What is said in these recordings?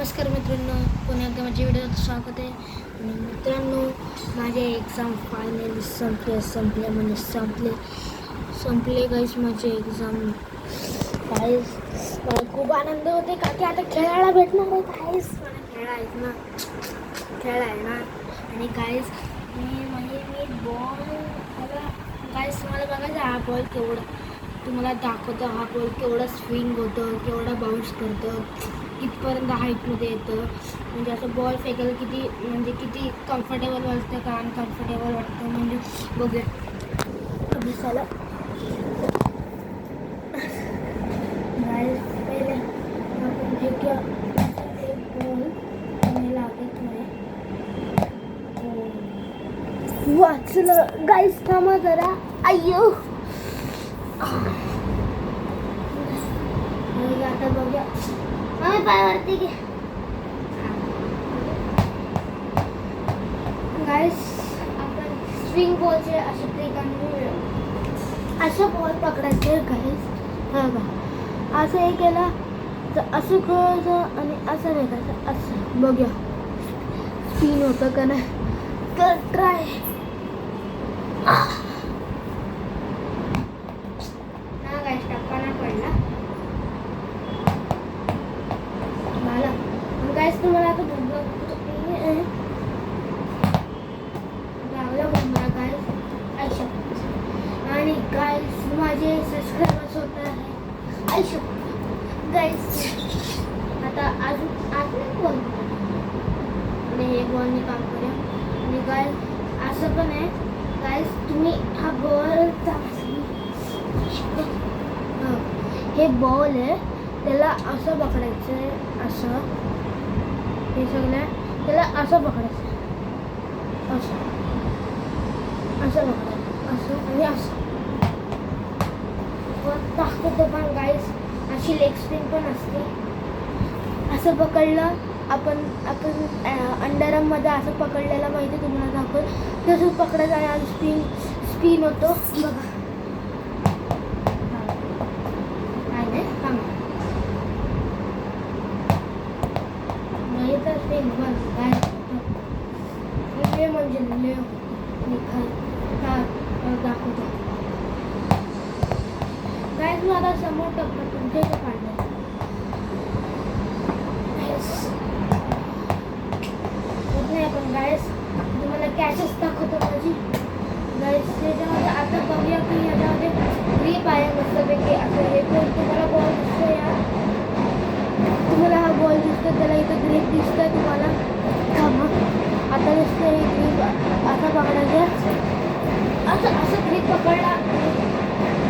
नमस्कार मित्रांनो, पुन्हा एकदा माझ्या व्हिडिओत स्वागत आहे. आणि मित्रांनो, माझे एक्झाम फायनली संपले गाईस माझे एक्झाम. गाईस मला खूप आनंद होते का की आता खेळायला भेटणार आहे. गाईस मला खेळ आहे ना. आणि गाईस मी बॉल गाईस मला बघायचा हा बॉल तुम्हाला दाखवतो. हा बॉल केवढा स्विंग होतं, केवढा बाउन्स करतं, कितपर्यंत हाईटमध्ये येतं. म्हणजे असं बॉल फेकायला किती कम्फर्टेबल वाटतं का अनकम्फर्टेबल वाटतं म्हणजे बघूया दिसायला. पहिले आपण फेकूया बॉल आणि लागत नाही. वाचलं गाईस, थांबा जरा. अय्यो आता बघूया. पायावरती घे गाईस. आपण स्विंग बॉलचे असे ट्रिकांनी असं बॉल पकडायचे गाईस. हा का असं हे केलं तर असं खेळायचं आणि असं नाही करायचं. असं बघूया स्पिन होतं का नाही तर ट्राय. ना गाईस टप्पाना पडला मला. गाईस तुम्हाला आता लागला गाईस आयशा. आणि गाईस माझे सबस्क्रायबर्स होत आहे आयशा गाईस. आता अजून बॉल आणि हे बॉलने काम करूया. आणि गाईस असं पण आहे गाईस, तुम्ही हा बॉल हे बॉल आहे त्याला असं पकडायचं आहे. असं हे सगळं त्याला असं पकडायचं असं पकडायचं असं आणि असं दाखवतो. पण गाईस अशी लेग स्पिन पण असते. असं पकडलं आपण अंडरमध्ये असं पकडलेलं माहिती तुम्हाला दाखवत तसंच पकडायचं आणि स्पिन होतो बघा. म्हणजे दाखवतो गाईस. मला समोर टप्पा तुमच्या इथे काढलं नाही. आपण गाईस तुम्हाला कॅचेस दाखवतो माझी गाईस. त्याच्यामध्ये आता बघूया की याच्यामध्ये ग्रीप आहे मस्तपैकी. असं हे पण तुम्हाला बॉल दिसतो या तुम्हाला हा बॉल दिसतो त्याला इथं ग्रीप दिसतोय तुम्हाला. आता दिसतं हे ग्रीप असं पकडायचं. असं ग्रीप पकडला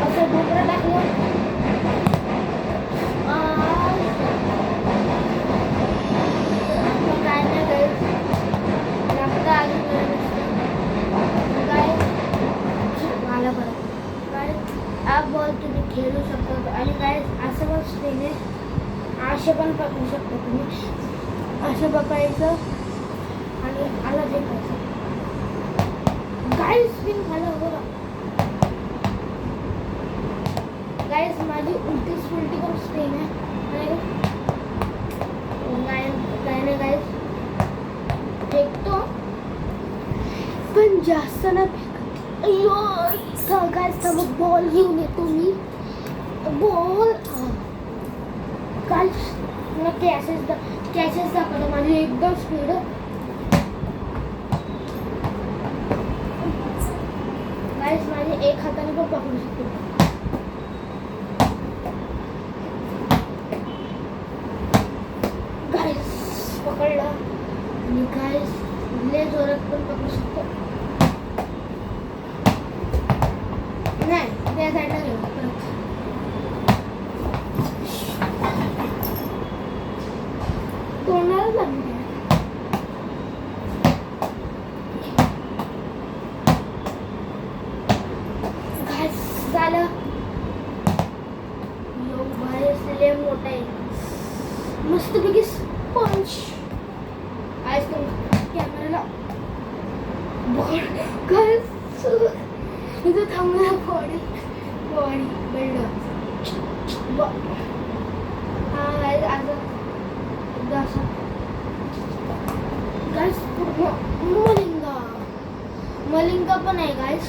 असं डोकरं टाकलं काय नाही गाईस. लागतं अजून काय मला बरं काय हा बॉल तुम्ही खेळू शकता. आणि काय असं पण स्पिन आहे, असे पण पकडू शकता तुम्ही. असं पकडायचं आणि आला फेकायचं गाईस. स्पिन झालं बघा गाईस. माझी उलटी पण स्पिन आहे. काय नाही गाईस, फेकतो पण जास्त ना फेकत. अय्यो गाईस मग बॉल घेऊन येतो मी. बॉल गाईस कॅचेस दाखवतो माझी एकदम स्पीड. गाईस माझे एक हाताने पण पकडू शकतो. गाईस पकडलं आणि गाईस लय जोरात पण पकडू शकतो. नाही त्या साईडला घेऊ परत. तोंडालाच लागली झालं. लय मोठा आहे मस्तपैकी स्पंज. आज कॅमेराला इथं थांबला बॉडी बिल्डर. हा असं एकदा असं मलिंगा पण आहे गाईस.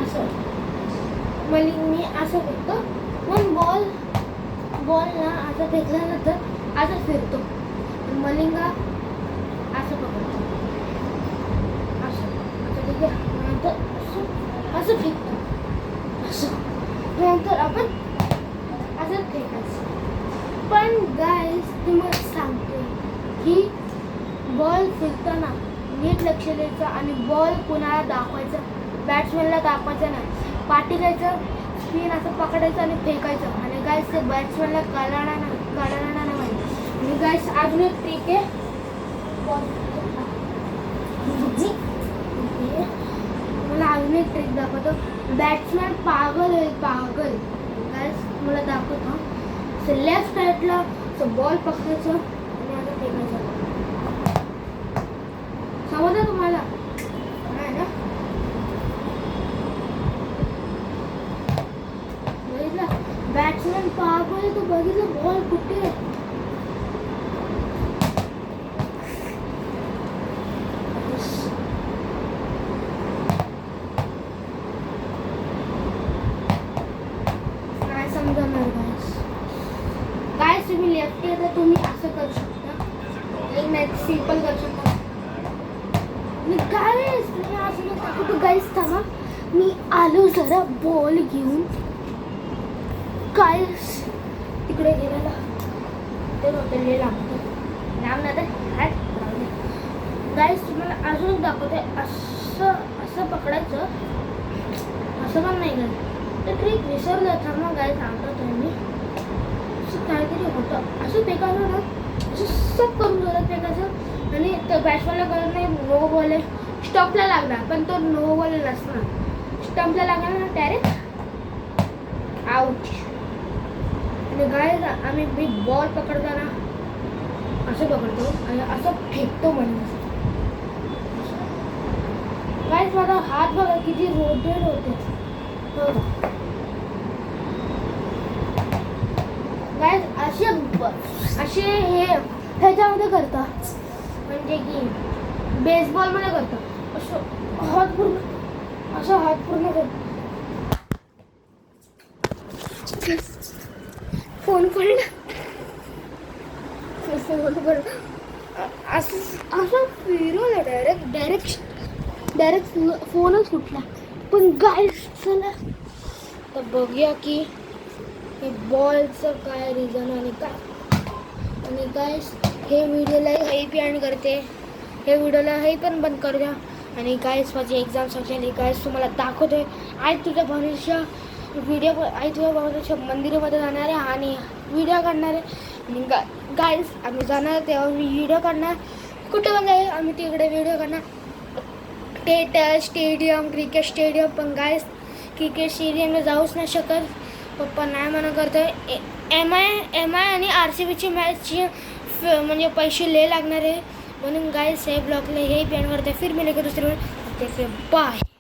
असं मी असं फेकतो. पण बॉल ना असं फेकल्यानंतर असं फिरतो. मलिंगा असं पकडतो. असं ठीक आहे. नंतर असं फेकतो. असं नंतर आपण असं फेकायचं. पण गाईस तुम्हाला सांगते की बॉल फेकताना नीट लक्ष द्यायचं आणि बॉल कुणाला दाखवायचा, बॅट्समॅनला दाखवायचा नाही. पाठी घ्यायचं, स्पिन असं पकडायचं आणि फेकायचं. आणि गाईस ते बॅट्समॅनला कळणार नाही. आणि गाईस अजून एक ट्रिक आहे. मला अजून एक ट्रिक दाखवतो. बॅट्समॅन पागल गाईस मला दाखवतो. लेफ्ट साईडला बॉल पकडायचं आणि आता फेकायचं. समजलं तुम्हाला? नाही ना? बघितलं बॅट्समॅन पागल आहे. तो बघितलं बॉल कुठे आहे. काय समजणार गाईस तुम्ही लेफ्टी आहे तर तुम्ही असं करू शकता. एक मॅच सिंपल करू शकता. गाईस तुम्ही असं नका करू. गाईस थांबा, मी आलो जरा बॉल घेऊन. गाईस तिकडे गेलेला ते हॉटेलला लांब ना तर गाईस तुम्हाला अजून दाखवते. असं पकडायचं. असं पण नाही करत. ते ट्रिक विसरलं. थांबा गाईस सांगतो तुम्ही. असं काहीतरी होतं. असं फेकायचं ना, असं सब करून जोरात फेकायचं. आणि तो बॅट्समॅनला कळत नाही नो बॉल आहे. स्टॉपला लागणार पण तो नो बॉल नसणार. स्टंपला लागणार ना डायरेक्ट आउट. आणि गाईस आम्ही बिग बॉल पकडताना असं पकडतो आणि असं फेकतो. म्हणजे गाईस माझा हात बघा किती रोटेट होते. गाईस असे हे ह्याच्यामध्ये करतात. म्हणजे की बेसबॉलमध्ये करतात. असं हात पूर्ण करतात. फोन पडला. असं फिरवलं डायरेक्ट फोनच फुटला. पण गाईस चला तर बघूया की हे बॉलचं काय रिझन आणि काय. आणि गाईस हे व्हिडिओला हे एंड करते. हे व्हिडिओला हे पण बंद करू द्या. आणि गाईस माझी एक्झाम संपली. गाईस तुम्हाला दाखवते. आई तुझं भविष्य मंदिरामध्ये जाणार आहे आणि व्हिडिओ काढणार आहे. आणि गाईस आम्ही जाणार तेव्हा मी व्हिडिओ काढणार. कुठं पण जाईल आम्ही तिकडे व्हिडिओ काढणार. Stadium cricket stadium. पण गाईस क्रिकेट स्टेडियमला जाऊच नाही शकत. पप्पा नाही म्हणा करतोय. एम आय आणि RCBची मॅचची म्हणजे पैसे लय लागणार आहे. म्हणून गाईस हे ब्लॉगला हे पेन करते. फिर मिलेगा दुसरे बाय.